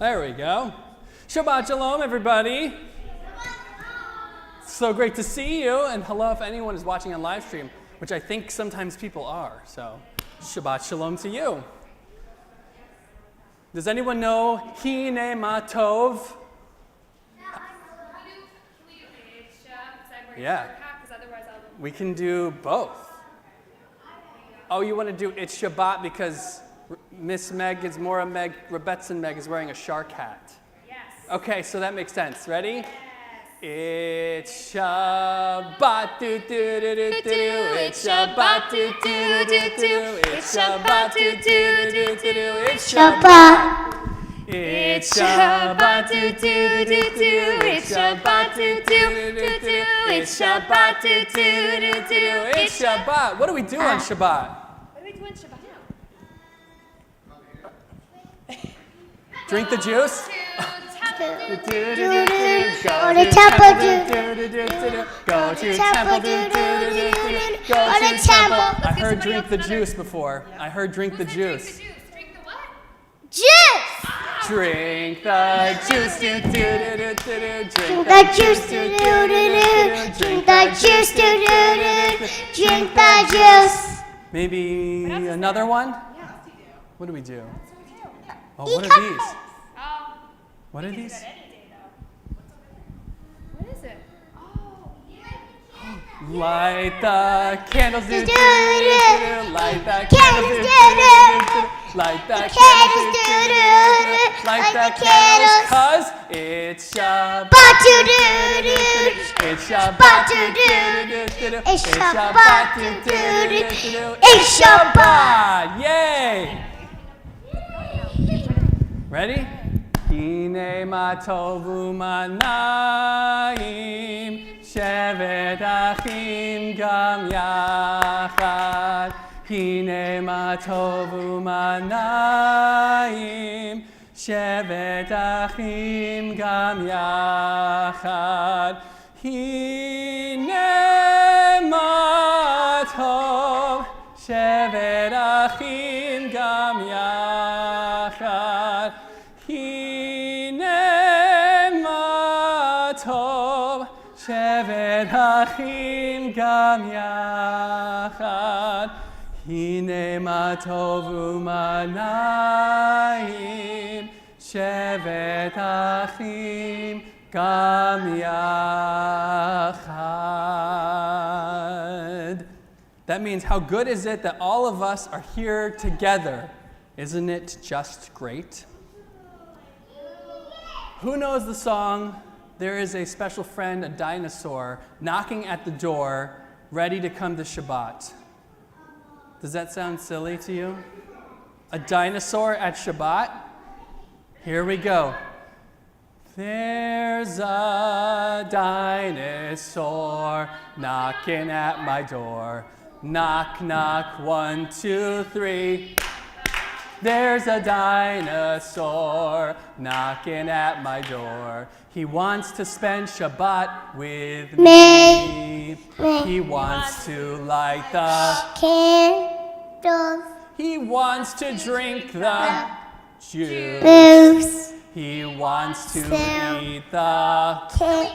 There we go. Shabbat Shalom, everybody. So great to see you, and hello if anyone is watching on live stream, which I think sometimes people are. So Shabbat Shalom to you. Does anyone know Hine Ma Tov? Yeah. We can do both. Oh, you want to do It's Shabbat because Miss Meg is Mora Meg, Rebetson Meg is wearing a shark hat. Yes. Okay, so that makes sense. Ready? Yes. It's Shabbat, do do do do do. It's Shabbat, do do do do. It's Shabbat, do do do do. It's Shabbat. It's Shabbat, do do do do. It's Shabbat, do do do do. It's Shabbat, do do do do. It's Shabbat. What do we do on Shabbat? What do we do on Shabbat? Drink the juice? Go to temple, Go to temple, go to temple. I heard drink the juice before. I heard drink the juice. Drink the what? juice. Drink the juice, do do do do do. Drink the juice, do do do do. Drink the juice, do do do do. Drink the juice. Maybe another one? Yeah. What do we do? Oh, Eat what are these? Oh. What are these? What is it? Oh, yeah. Light the candles, do do do do. Light the Candles, candles, do do. Light the Candles, candles, do do. Light the candles. candles, 'cause it's Shabbat. Shabbat, do do do. It's Shabbat, do do. do. It's It's Shabbat, Shabbat, do do do. do. It's Shabbat. Yay! Ready? Hine ma tovu manayim, shevet achim gam yachad. Hine ma tovu manayim, shevet achim gam yachad. Hine ma tov, shevet achim gam yachad. Hine ma tov, shevet achim gam yachad. Hine ma tovu manayim, shevet achim gam yachad. That means how good is it that all of us are here together? Isn't it just great? Who knows the song, There is a Special Friend, a Dinosaur, knocking at the door, ready to come to Shabbat? Does that sound silly to you? A dinosaur at Shabbat? Here we go. There's a dinosaur knocking at my door. Knock, knock, 1, 2, 3. There's a dinosaur knocking at my door. He wants to spend Shabbat with me. He wants to light the Candles. He wants to drink the juice. Juice. He wants to eat the challah.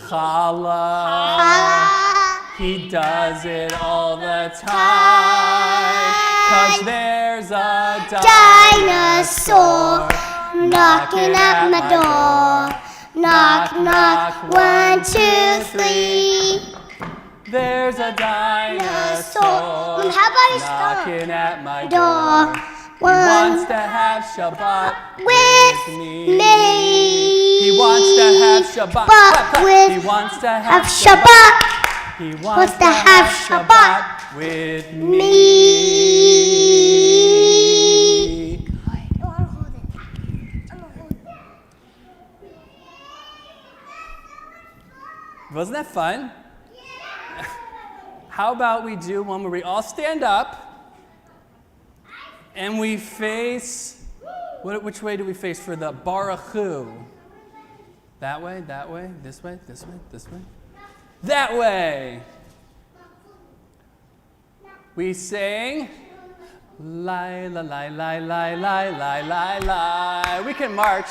Challah. He does it all the time. 'Cause there's a Dinosaur knocking at my door. Knock, knock, 1, 2, 3. There's a dinosaur How about you start? knocking at my Door. door. He 1 wants to have Shabbat with me. me. He wants to have Shabbat. But Clap, clap. with He wants to have have Shabbat. He wants to have Shabbat with Me. Wasn't that fun? Yeah. How about we do one where we all stand up and we face, which way do we face for the Baruch Hu? That way, this way, this way, this way. That way. We sing, Lie, la, lie, lie, lie, lie, lie, lie, lie. We can march.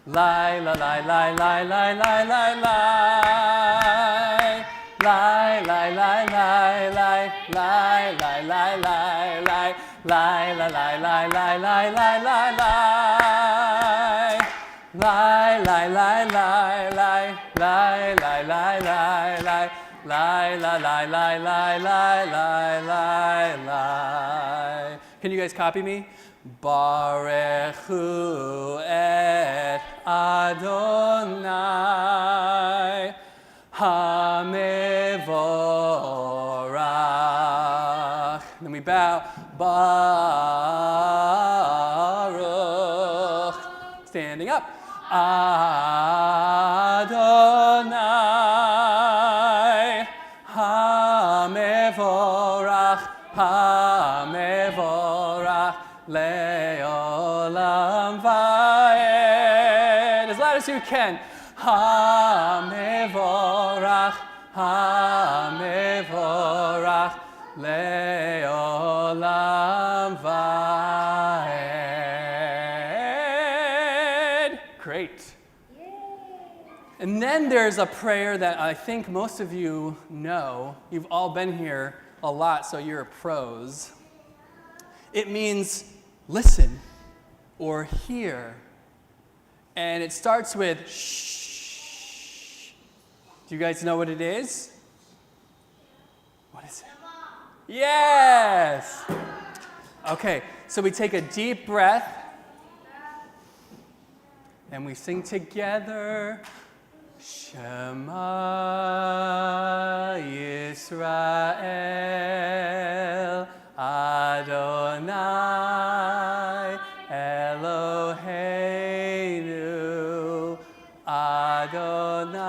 Lie, la, lie, lie, lie, lie, lie, lie, lie. Lie, lie, lie, lie, lie, lie, lie, lie, lie, lie. Lie, la, lie, lie, lie, lie, lie, lie, lie. Lie, lie, lie, lie, lie, lie, lie, lie, lie, lie. Lie, la, lie, lie, lie, lie, lie, lie, lie. Can you guys copy me? Baruch hu et Adonai HaMevorach. Then we bow. Baruch. Standing up. Adonai HaMevorach. HaMevorach. Le'olam va'ed. As loud as you can. HaMevorach, HaMevorach, Le'olam va'ed. Great. And then there's a prayer that I think most of you know. You've all been here a lot, so you're pros. It means listen or hear. And it starts with shh. Do you guys know what it is? What is it? Yes! Okay, so we take a deep breath and we sing together. Shema Yisrael Adonai Eloheinu Adonai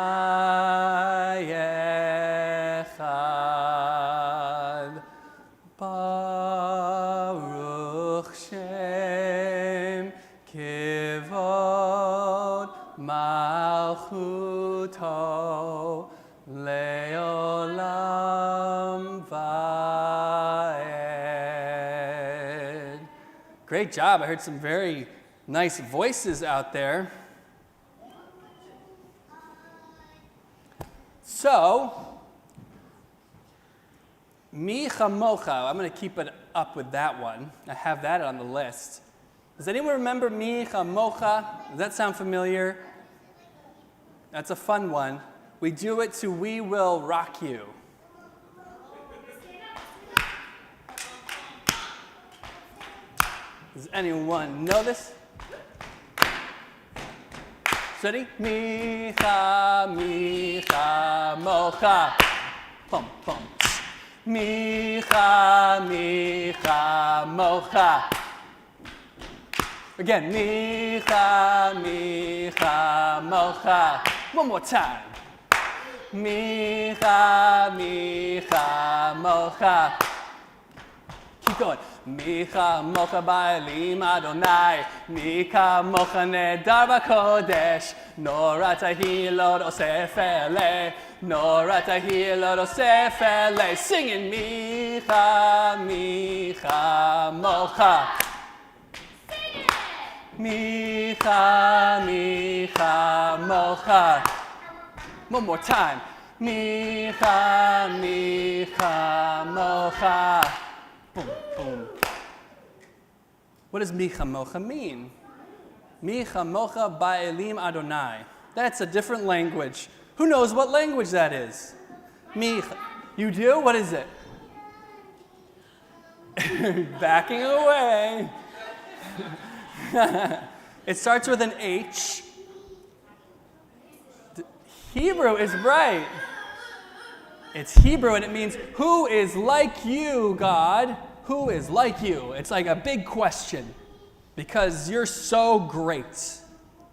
Echad Baruch Shem Kivod Malchuto Leolam Va'ed. Great job. I heard some very nice voices out there. So, Mi Chamocha, I'm going to keep it up with that one. I have that on the list. Does anyone remember Mi Chamocha? Does that sound familiar? That's a fun one. We do it to We Will Rock You. Does anyone know this? Ready? Micha, micha, mocha. Pum, pum. Micha, micha, mocha. Again, micha, micha, mocha. One more time. Micha, micha, mocha. Keep going. Micha mocha ba'elim Adonai, Micha mocha nedar b'kodesh, Norat ha'hilot osef ele, Norat ha'hilot osef ele. Singing Micha, Micha mocha. Micha, Micha mocha. One more time. Micha, Micha mocha. Boom, boom. What does Micha Mocha mean? Micha Mocha Ba'elim Adonai. That's a different language. Who knows what language that is? Micha. You do? What is it? Backing away. It starts with an H. Hebrew is right. It's Hebrew and it means, who is like you, God? Who is like you? It's like a big question because you're so great.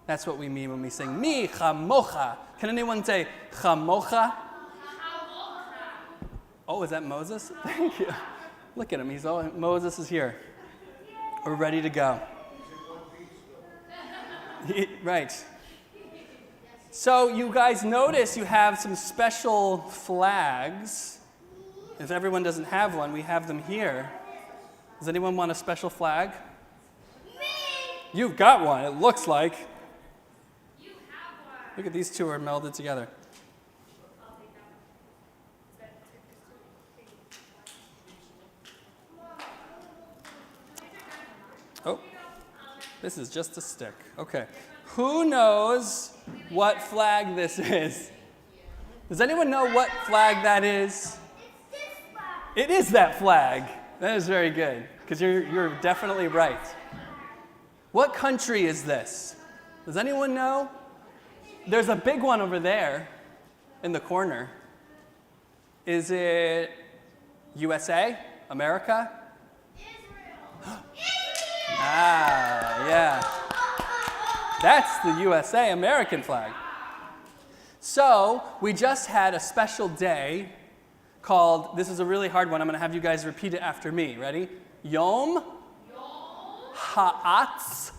That's what we mean when we sing Mi Chamocha. Can anyone say Chamocha? Oh, is that Moses? Thank you. Look at him. Moses is here. We're ready to go. Right. So you guys notice you have some special flags. If everyone doesn't have one, we have them here. Does anyone want a special flag? Me! You've got one, it looks like. You have one. Look at these two are melded together. I'll take that one. Oh, this is just a stick. Okay. Who knows what flag this is? Does anyone know what flag that is? It is that flag. That is very good, because you're definitely right. What country is this? Does anyone know? There's a big one over there in the corner. Is it USA? America? Israel. Ah, yeah. That's the USA American flag. So, we just had a special day called, this is a really hard one, I'm going to have you guys repeat it after me. Ready? Yom Ha'atzmaut.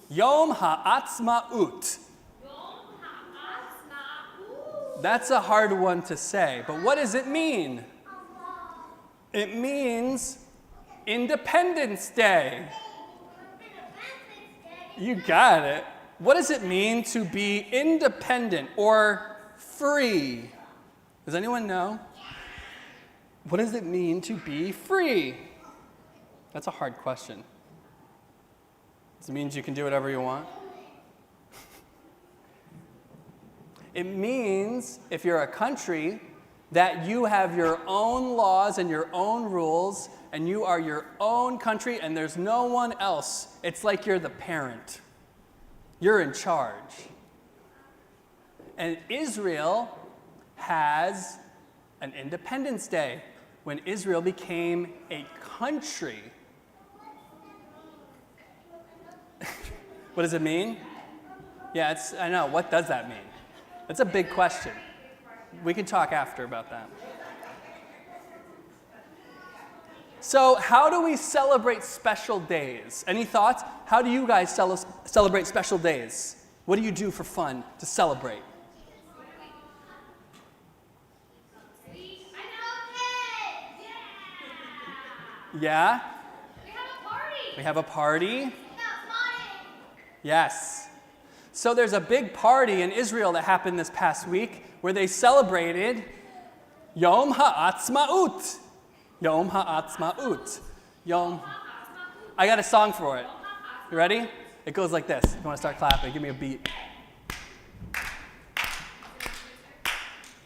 Yom Ha'atzmaut. That's a hard one to say, but what does it mean? It means Independence Day. You got it. What does it mean to be independent or free? Does anyone know? What does it mean to be free? That's a hard question. Does it mean you can do whatever you want? It means, if you're a country, that you have your own laws and your own rules, and you are your own country, and there's no one else. It's like you're the parent. You're in charge. And Israel has an Independence Day when Israel became a country. What does it mean? Yeah, I know. What does that mean? That's a big question. We can talk after about that. So, how do we celebrate special days? Any thoughts? How do you guys celebrate special days? What do you do for fun to celebrate? Yeah? We have a party. We have a party? Yeah, party. Yes. So there's a big party in Israel that happened this past week where they celebrated Yom Ha'atzmaut. Yom Ha'atzmaut. I got a song for it. You ready? It goes like this. If you want to start clapping, give me a beat.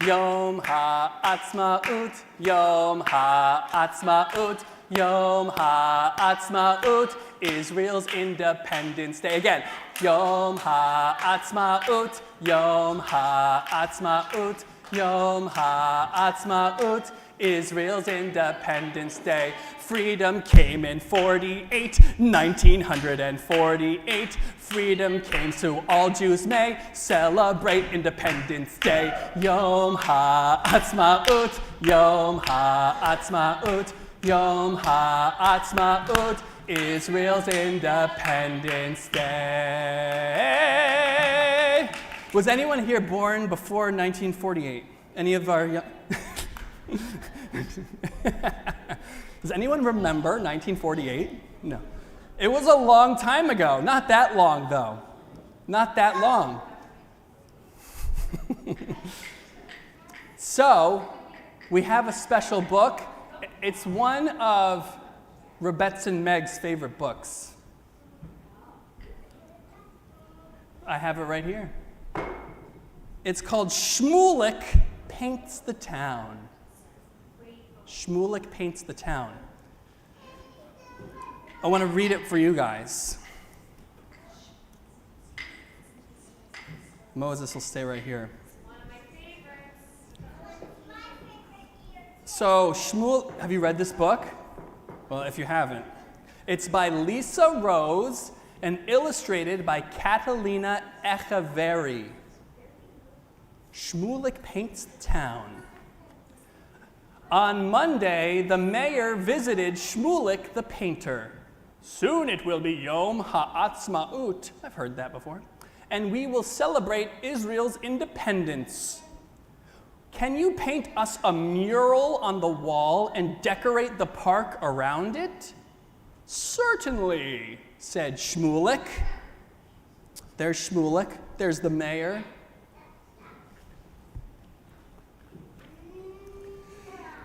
Yom Ha'atzmaut, Yom Ha'atzmaut, Yom Ha'atzmaut, Israel's Independence Day. Again, Yom Ha'atzmaut, Yom Ha'atzmaut, Yom Ha'atzmaut, Israel's Independence Day. Freedom came in 1948. Freedom came, so all Jews may celebrate Independence Day. Yom Ha'atzmaut, Yom Ha'atzmaut, Yom Ha'atzmaut, Israel's Independence Day. Was anyone here born before 1948? Any of our young... Does anyone remember 1948? No. It was a long time ago. Not that long, though. Not that long. So, we have a special book. It's one of Rebetz and Meg's favorite books. I have it right here. It's called Shmulik Paints the Town. Shmulik Paints the Town. I want to read it for you guys. Moses will stay right here. One of my favorites. So, Shmuel, have you read this book? Well, if you haven't, it's by Lisa Rose and illustrated by Catalina Echeverry. Shmulik Paints the Town. On Monday, the mayor visited Shmulik the painter. Soon it will be Yom Ha'atzmaut. I've heard that before. And we will celebrate Israel's independence. can you paint us a mural on the wall and decorate the park around it? Certainly, said Shmulik. There's Shmulik. There's the mayor.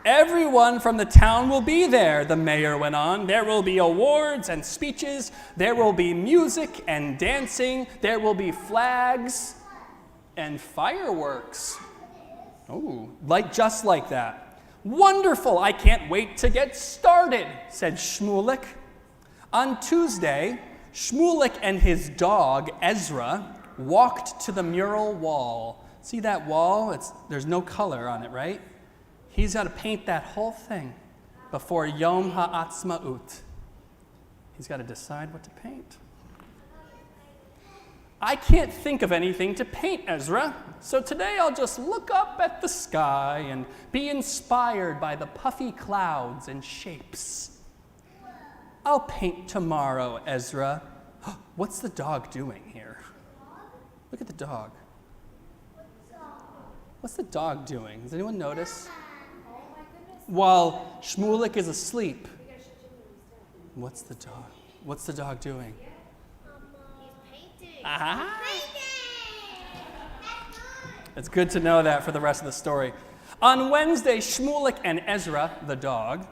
Everyone from the town will be there, the mayor went on. There will be awards and speeches. There will be music and dancing. There will be flags and fireworks. Oh, just like that. Wonderful, I can't wait to get started, said Shmulik. On Tuesday, Shmulik and his dog, Ezra, walked to the mural wall. See that wall? There's no color on it, right? He's got to paint that whole thing before Yom HaAtzmaut. He's got to decide what to paint. I can't think of anything to paint, Ezra, so today I'll just look up at the sky and be inspired by the puffy clouds and shapes. I'll paint tomorrow, Ezra. What's the dog doing here? Look at the dog. What's the dog doing? Does anyone notice? While Shmulik is asleep, what's the dog doing? He's painting. Ah. It's good to know that for the rest of the story. On Wednesday, Shmulik and Ezra, the dog,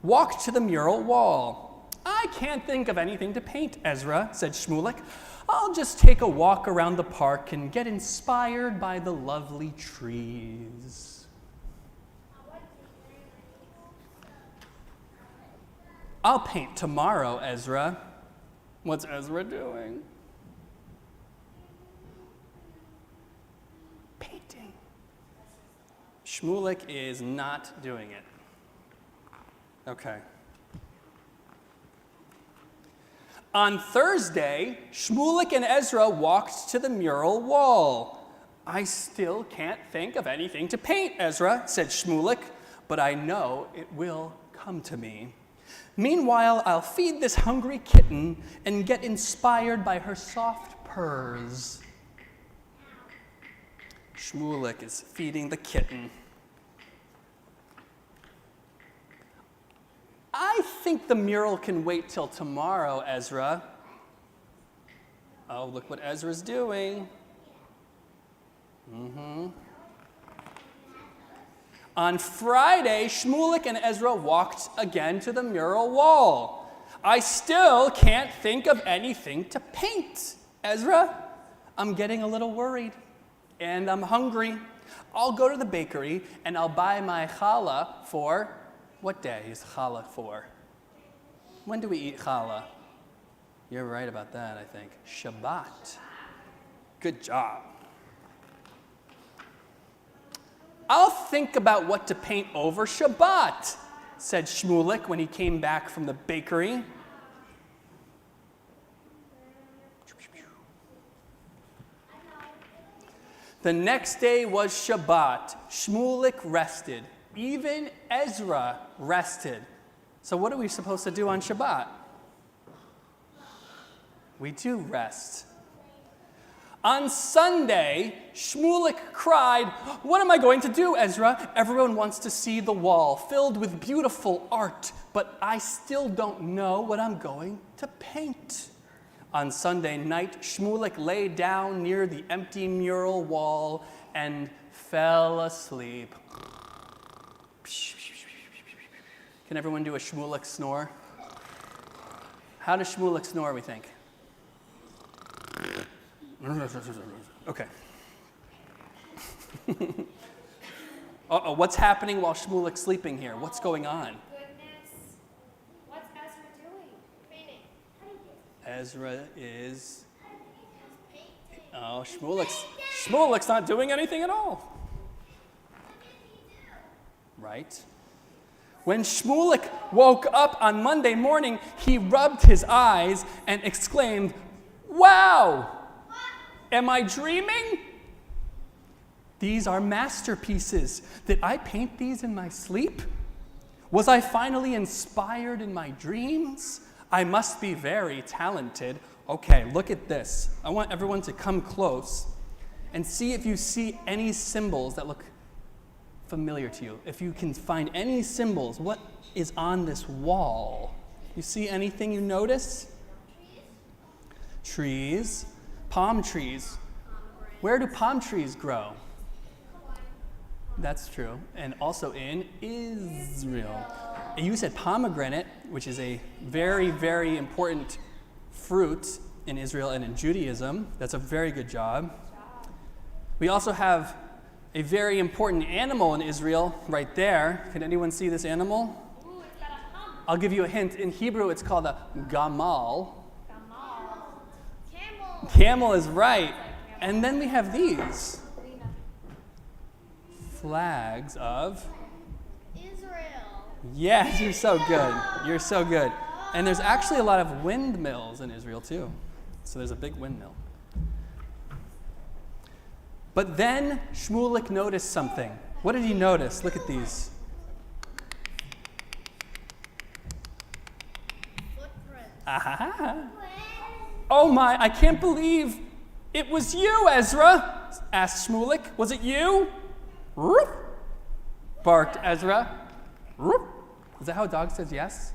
walked to the mural wall. I can't think of anything to paint, Ezra, said Shmulik. I'll just take a walk around the park and get inspired by the lovely trees. I'll paint tomorrow, Ezra. What's Ezra doing? Painting. Shmulik is not doing it. Okay. On Thursday, Shmulik and Ezra walked to the mural wall. I still can't think of anything to paint, Ezra, said Shmulik, but I know it will come to me. Meanwhile, I'll feed this hungry kitten and get inspired by her soft purrs. Shmulik is feeding the kitten. I think the mural can wait till tomorrow, Ezra. Oh, look what Ezra's doing. On Friday, Shmulik and Ezra walked again to the mural wall. I still can't think of anything to paint, Ezra. I'm getting a little worried, and I'm hungry. I'll go to the bakery, and I'll buy my challah for... What day is challah for? When do we eat challah? You're right about that, I think. Shabbat. Good job. I'll think about what to paint over Shabbat, said Shmulik when he came back from the bakery. The next day was Shabbat. Shmulik rested. Even Ezra rested. So what are we supposed to do on Shabbat? We do rest. On Sunday, Shmulik cried, "What am I going to do, Ezra? Everyone wants to see the wall filled with beautiful art, but I still don't know what I'm going to paint." On Sunday night, Shmulik lay down near the empty mural wall and fell asleep. Can everyone do a Shmulik snore? How does Shmulik snore, we think? Okay. Uh-oh, what's happening while Shmulik's sleeping here? What's going on? Goodness. What's Ezra doing? Painting. Ezra is... Oh, Shmulik's not doing anything at all. Right? When Shmulik woke up on Monday morning, he rubbed his eyes and exclaimed, "Wow! Am I dreaming? These are masterpieces. Did I paint these in my sleep? Was I finally inspired in my dreams? I must be very talented." Okay, look at this. I want everyone to come close and see if you see any symbols that look familiar to you? If you can find any symbols, what is on this wall? You see anything you notice? Trees. Palm trees. Where do palm trees grow? That's true. And also in Israel. And you said pomegranate, which is a very, very important fruit in Israel and in Judaism. That's a very good job. We also have a very important animal in Israel right there. Can anyone see this animal? Ooh, it's got a hump. I'll give you a hint. In Hebrew, it's called a gamal. Camel. Camel is right. And then we have these flags of Israel. Yes, you're so good. You're so good. And there's actually a lot of windmills in Israel too. So there's a big windmill. But then Shmulik noticed something. What did he notice? Look at these. Footprint. Ah. Oh my, I can't believe it was you, Ezra, asked Shmulik. Was it you? Roof, barked Ezra. Roof. Is that how a dog says yes?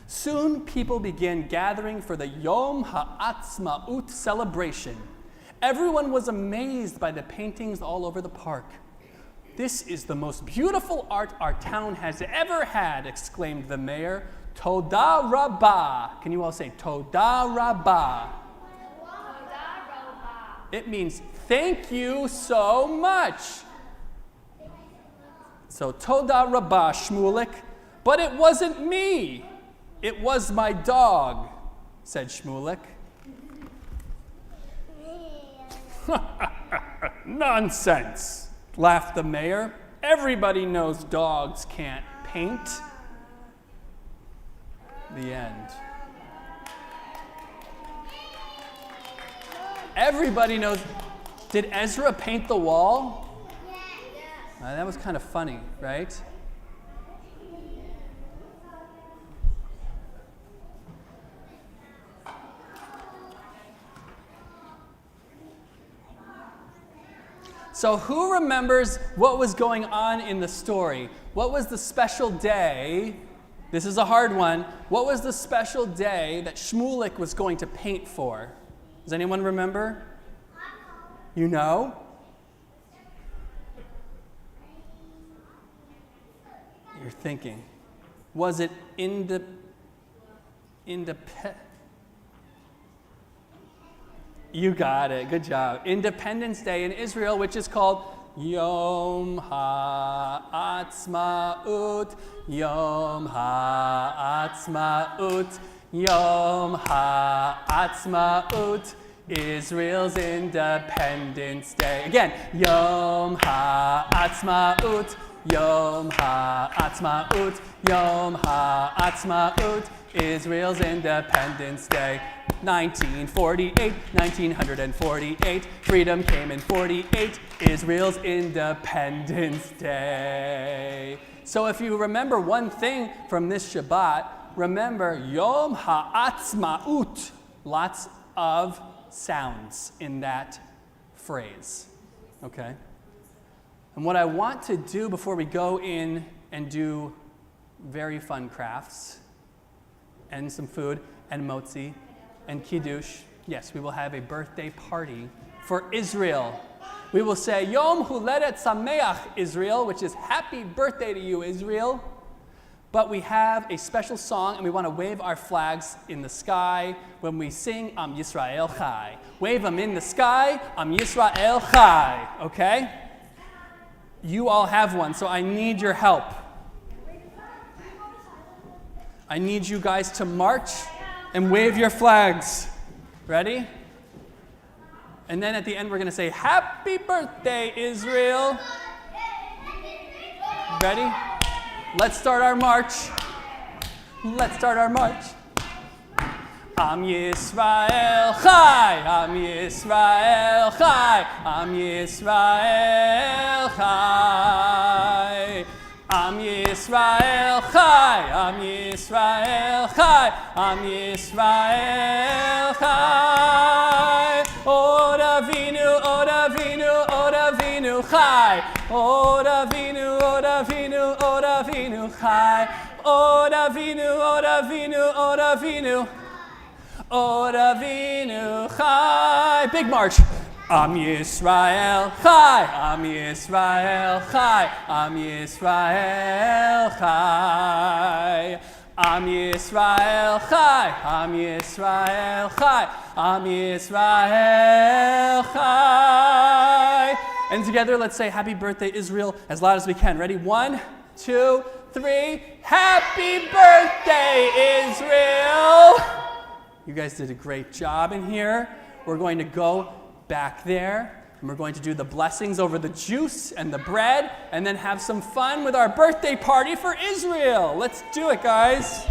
Soon people began gathering for the Yom HaAtzmaut celebration. Everyone was amazed by the paintings all over the park. This is the most beautiful art our town has ever had, exclaimed the mayor. Toda Rabbah. Can you all say Toda Rabbah? It means thank you so much. So Toda Rabbah, Shmulik. But it wasn't me. It was my dog, said Shmulik. Nonsense, laughed the mayor. Everybody knows dogs can't paint. The end. Everybody knows. Did Ezra paint the wall? That was kind of funny, right? So who remembers what was going on in the story? What was the special day? This is a hard one. What was the special day that Shmulik was going to paint for? Does anyone remember? You know? You're thinking. Was it You got it. Good job. Independence Day in Israel, which is called Yom HaAtzmaut, Yom HaAtzmaut, Yom HaAtzmaut, Israel's Independence Day. Again, Yom HaAtzmaut, Yom HaAtzmaut, Yom HaAtzmaut, Israel's Independence Day. 1948, freedom came in 48, Israel's Independence Day. So if you remember one thing from this Shabbat, remember Yom HaAtzmaut. Lots of sounds in that phrase, okay? And what I want to do before we go in and do very fun crafts and some food and motzi and kiddush, yes, we will have a birthday party for Israel. We will say, Yom Huledet Sameach, Israel, which is happy birthday to you, Israel. But we have a special song, and we want to wave our flags in the sky when we sing Am Yisrael Chai. Wave them in the sky, Am Yisrael Chai, okay? You all have one, so I need your help. I need you guys to march and wave your flags. Ready? And then at the end, we're going to say, Happy birthday, Israel. Ready? Let's start our march. Let's start our march. Am Yisrael Chai, Am Yisrael Chai, Am Yisrael Chai. Am Yisrael Chai, Am Yisrael Chai, Am Yisrael Chai. Od Avinu, Od Avinu, Od Avinu Chai. Od Avinu, Od Avinu, Od Avinu Chai. Od Avinu, Od Avinu, Od Avinu. Od Avinu Chai. Big march. Am Yisrael Chai. Am Yisrael Chai. Am Yisrael Chai. Am Yisrael Chai. Am Yisrael Chai. Am Yisrael Chai. And together, let's say Happy Birthday Israel as loud as we can. Ready? 1, 2, 3. Happy Birthday Israel! You guys did a great job in here. We're going to go back there, and we're going to do the blessings over the juice and the bread, and then have some fun with our birthday party for Israel. Let's do it, guys.